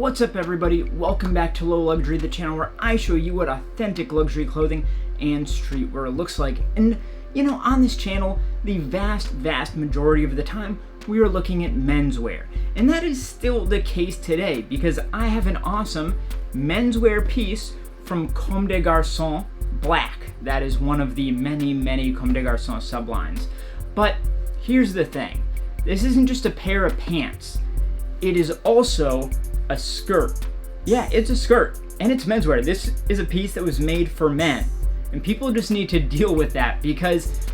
What's up everybody, welcome back to Low Luxury, the channel where I show you what authentic luxury clothing and streetwear looks like. And you know, on this channel, the vast majority of the time, we are looking at menswear. And that is still the case today because I have an awesome menswear piece from Comme des Garcons Black. That is one of the many Comme des Garcons sublines. But here's the thing, this isn't just a pair of pants, it is also a skirt. Yeah, it's a skirt, and it's menswear. This is a piece that was made for men, and people just need to deal with that because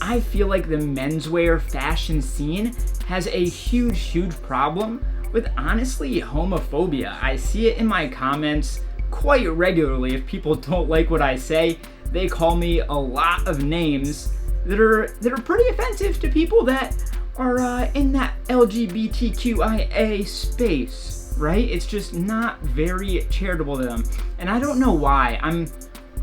I feel like the menswear fashion scene has a huge problem with, honestly, homophobia. I see it in my comments quite regularly. If people don't like what I say, they call me a lot of names that are pretty offensive to people that are in that LGBTQIA space. Right? It's just not very charitable to them. And I don't know why.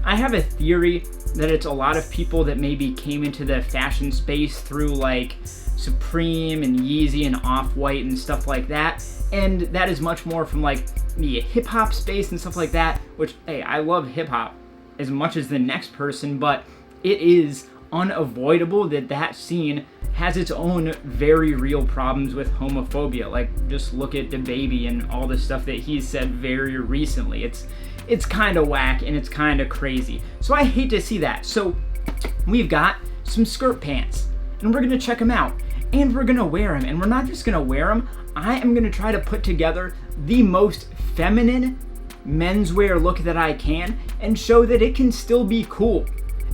I have a theory that it's a lot of people that maybe came into the fashion space through like Supreme and Yeezy and Off-White and stuff like that. And that is much more from like the hip hop space and stuff like that, which, hey, I love hip hop as much as the next person, but it is unavoidable that that scene has its own very real problems with homophobia. Like, just look at DaBaby and all the stuff that he's said very recently. It's kind of whack and it's kind of crazy. So I hate to see that. So we've got some skirt pants and we're gonna check them out and we're gonna wear them. And we're not just gonna wear them, I am gonna try to put together the most feminine menswear look that I can and show that it can still be cool.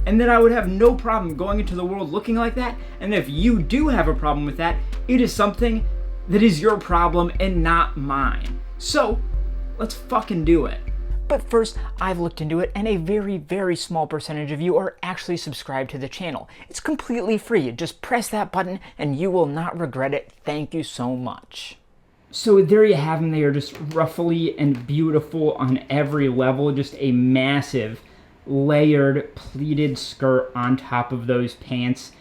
And that I would have no problem going into the world looking like that. And if you do have a problem with that, it is something that is your problem and not mine. So, let's fucking do it. But first, I've looked into it and a very small percentage of you are actually subscribed to the channel. It's completely free. Just press that button and you will not regret it. Thank you so much. So there you have them. They are just ruffly and beautiful on every level. Just a massive layered pleated skirt on top of those pants,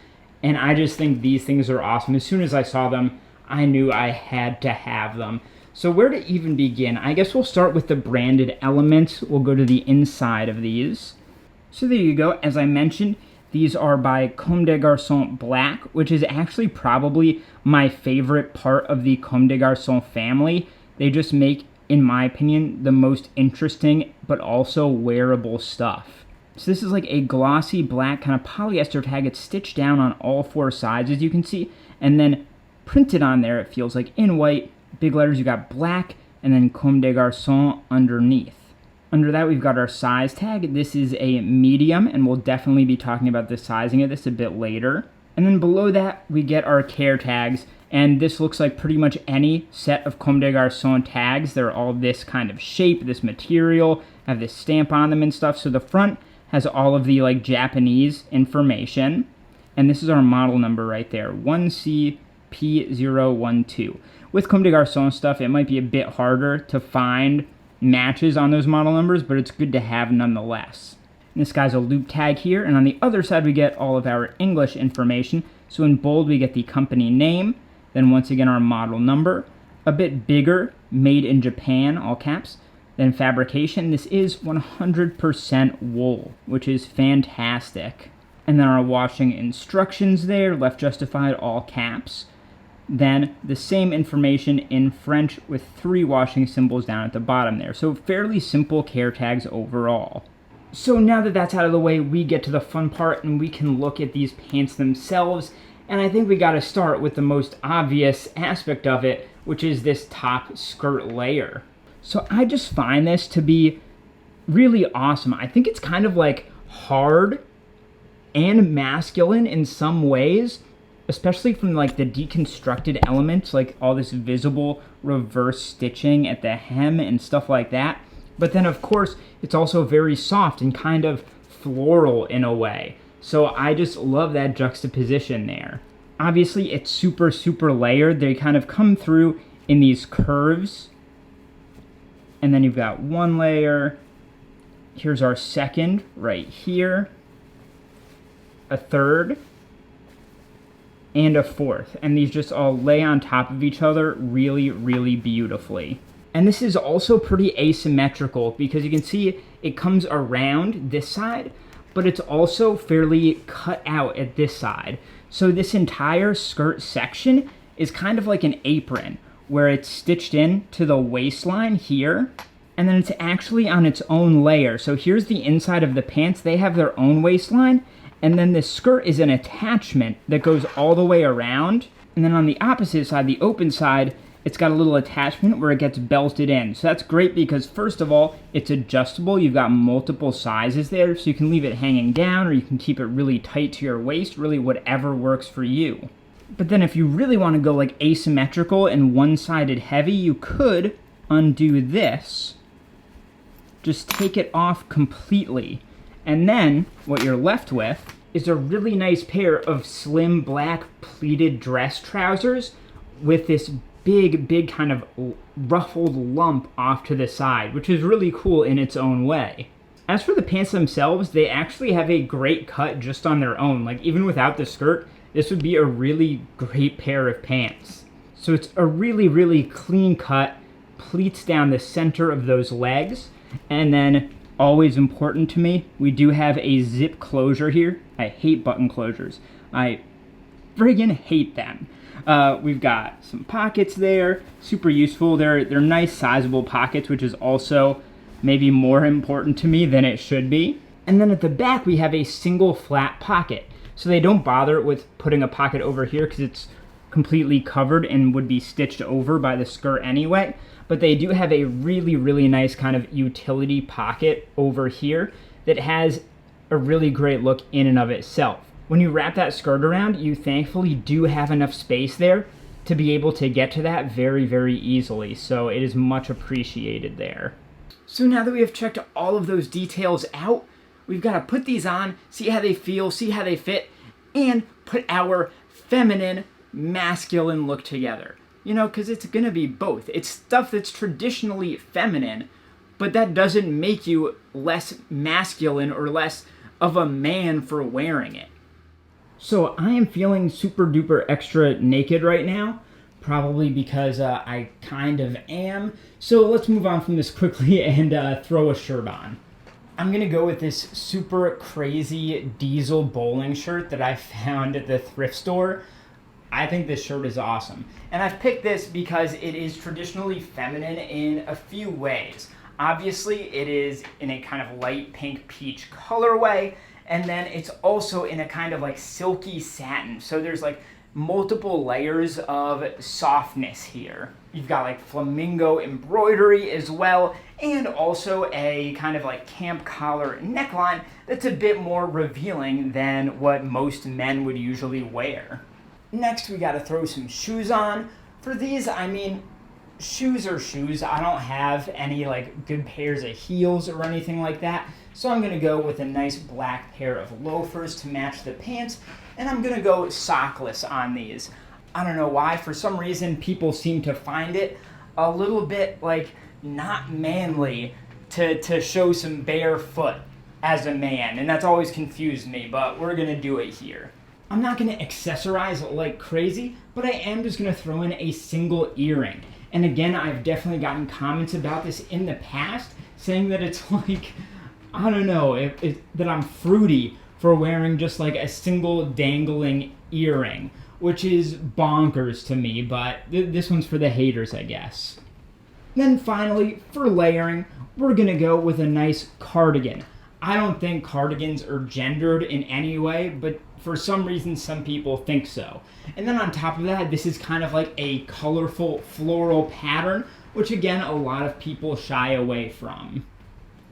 and I just think these things are awesome. As soon as I saw them, I knew I had to have them. So where to even begin? I guess we'll start with the branded elements. We'll go to the inside of these. So there you go. As I mentioned, these are by Comme des Garcons Black, which is actually probably my favorite part of the Comme des Garcons family. They just make, in my opinion, the most interesting but also wearable stuff. So this is like a glossy black kind of polyester tag. It's stitched down on all four sides, as you can see, and then printed on there, it feels like, in white, big letters. You got black, and then Comme des Garcons underneath. Under that, we've got our size tag. This is a medium, and we'll definitely be talking about the sizing of this a bit later. And then below that, we get our care tags. And this looks like pretty much any set of Comme des Garcons tags. They're all this kind of shape, this material, have this stamp on them and stuff. So the front has all of the like Japanese information. And this is our model number right there, 1CP012. With Comme des Garcons stuff, it might be a bit harder to find matches on those model numbers, but it's good to have nonetheless. And this guy's a loop tag here. And on the other side, we get all of our English information. So in bold, we get the company name. Then once again, our model number, a bit bigger, made in Japan, all caps. Then fabrication, this is 100% wool, which is fantastic. And then our washing instructions there, left justified, all caps. Then the same information in French with 3 washing symbols down at the bottom there. So fairly simple care tags overall. So now that that's out of the way, we get to the fun part and we can look at these pants themselves. And I think we got to start with the most obvious aspect of it, which is this top skirt layer. So I just find this to be really awesome. I think it's kind of like hard and masculine in some ways, especially from like the deconstructed elements, like all this visible reverse stitching at the hem and stuff like that. But then of course, it's also very soft and kind of floral in a way. So I just love that juxtaposition there. Obviously, it's super layered. They kind of come through in these curves. And then you've got one layer. Here's our second right here. A third. And a fourth. And these just all lay on top of each other really beautifully. And this is also pretty asymmetrical because you can see it comes around this side, but it's also fairly cut out at this side. So this entire skirt section is kind of like an apron where it's stitched in to the waistline here, and then it's actually on its own layer. So here's the inside of the pants. They have their own waistline, and then this skirt is an attachment that goes all the way around. And then on the opposite side, the open side, it's got a little attachment where it gets belted in. So that's great because first of all, it's adjustable. You've got multiple sizes there, so you can leave it hanging down or you can keep it really tight to your waist, really whatever works for you. But then if you really want to go like asymmetrical and one-sided heavy, you could undo this. Just take it off completely. And then what you're left with is a really nice pair of slim black pleated dress trousers with this big kind of ruffled lump off to the side, which is really cool in its own way. As for the pants themselves, they actually have a great cut just on their own. Like even without the skirt, this would be a really great pair of pants. So it's a really clean cut, pleats down the center of those legs, and then always important to me, we do have a zip closure here. I hate button closures. I friggin' hate them. We've got some pockets there, super useful. They're nice sizable pockets, which is also maybe more important to me than it should be. And then at the back, we have a single flat pocket. So they don't bother with putting a pocket over here because it's completely covered and would be stitched over by the skirt anyway. But they do have a really nice kind of utility pocket over here that has a really great look in and of itself. When you wrap that skirt around, you thankfully do have enough space there to be able to get to that very easily. So it is much appreciated there. So now that we have checked all of those details out, we've got to put these on, see how they feel, see how they fit, and put our feminine, masculine look together. You know, because it's going to be both. It's stuff that's traditionally feminine, but that doesn't make you less masculine or less of a man for wearing it. So I am feeling super duper extra naked right now, probably because I kind of am. So let's move on from this quickly and throw a shirt on. I'm going to go with this super crazy diesel bowling shirt that I found at the thrift store. I think this shirt is awesome. And I've picked this because it is traditionally feminine in a few ways. Obviously, it is in a kind of light pink peach colorway, and then it's also in a kind of like silky satin. So there's like multiple layers of softness here. You've got like flamingo embroidery as well, and also a kind of like camp collar neckline that's a bit more revealing than what most men would usually wear. Next, we gotta throw some shoes on. For these, I mean, shoes are shoes. I don't have any like good pairs of heels or anything like that. So I'm gonna go with a nice black pair of loafers to match the pants, and I'm gonna go sockless on these. I don't know why, for some reason people seem to find it a little bit like not manly to show some bare foot as a man, and that's always confused me, but we're gonna do it here. I'm not going to accessorize like crazy, but I am just going to throw in a single earring. And again, I've definitely gotten comments about this in the past, saying that it's like, I don't know, that I'm fruity for wearing just like a single dangling earring, which is bonkers to me, but this one's for the haters, I guess. Then finally, for layering, we're going to go with a nice cardigan. I don't think cardigans are gendered in any way, but for some reason, some people think so. And then on top of that, this is kind of like a colorful floral pattern, which again, a lot of people shy away from.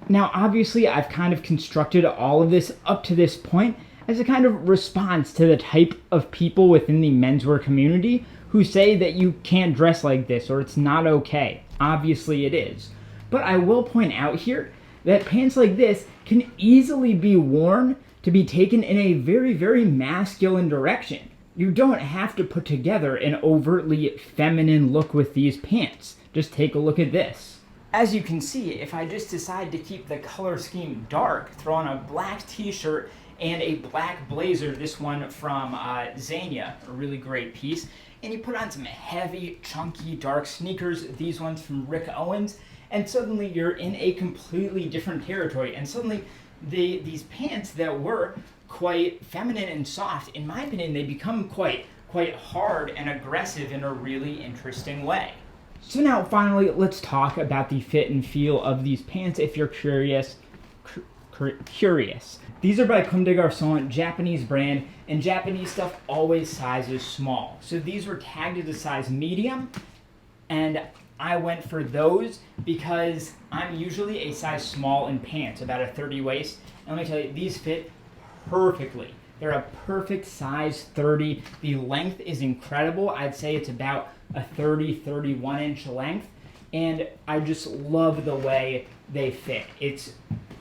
Now, obviously, I've kind of constructed all of this up to this point as a kind of response to the type of people within the menswear community who say that you can't dress like this or it's not okay. Obviously, it is. But I will point out here that pants like this can easily be worn to be taken in a very masculine direction. You don't have to put together an overtly feminine look with these pants. Just take a look at this. As you can see, if I just decide to keep the color scheme dark, throw on a black t-shirt and a black blazer, this one from Zania, a really great piece, and you put on some heavy, chunky, dark sneakers, these ones from Rick Owens, and suddenly you're in a completely different territory, and suddenly these pants that were quite feminine and soft, in my opinion, they become quite hard and aggressive in a really interesting way. So now finally, let's talk about the fit and feel of these pants if you're curious. These are by Comme des Garcons, Japanese brand, and Japanese stuff always sizes small. So these were tagged as a size medium, and I went for those because I'm usually a size small in pants, about a 30 waist. And let me tell you, these fit perfectly. They're a perfect size 30. The length is incredible. I'd say it's about a 31 inch length. And I just love the way they fit. It's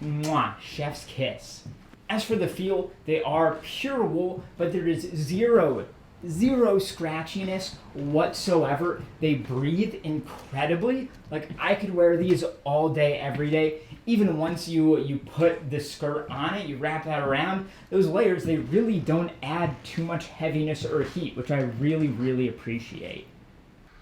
mwah, chef's kiss. As for the feel, they are pure wool, but there is zero scratchiness whatsoever. They breathe incredibly. Like, I could wear these all day, every day. Even once you put the skirt on it, you wrap that around, those layers, they really don't add too much heaviness or heat, which I really appreciate.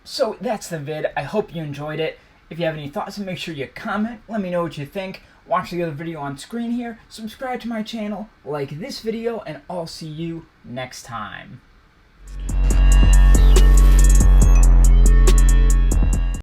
So that's the vid. I hope you enjoyed it. If you have any thoughts, make sure you comment. Let me know what you think. Watch the other video on screen here. Subscribe to my channel, like this video, and I'll see you next time.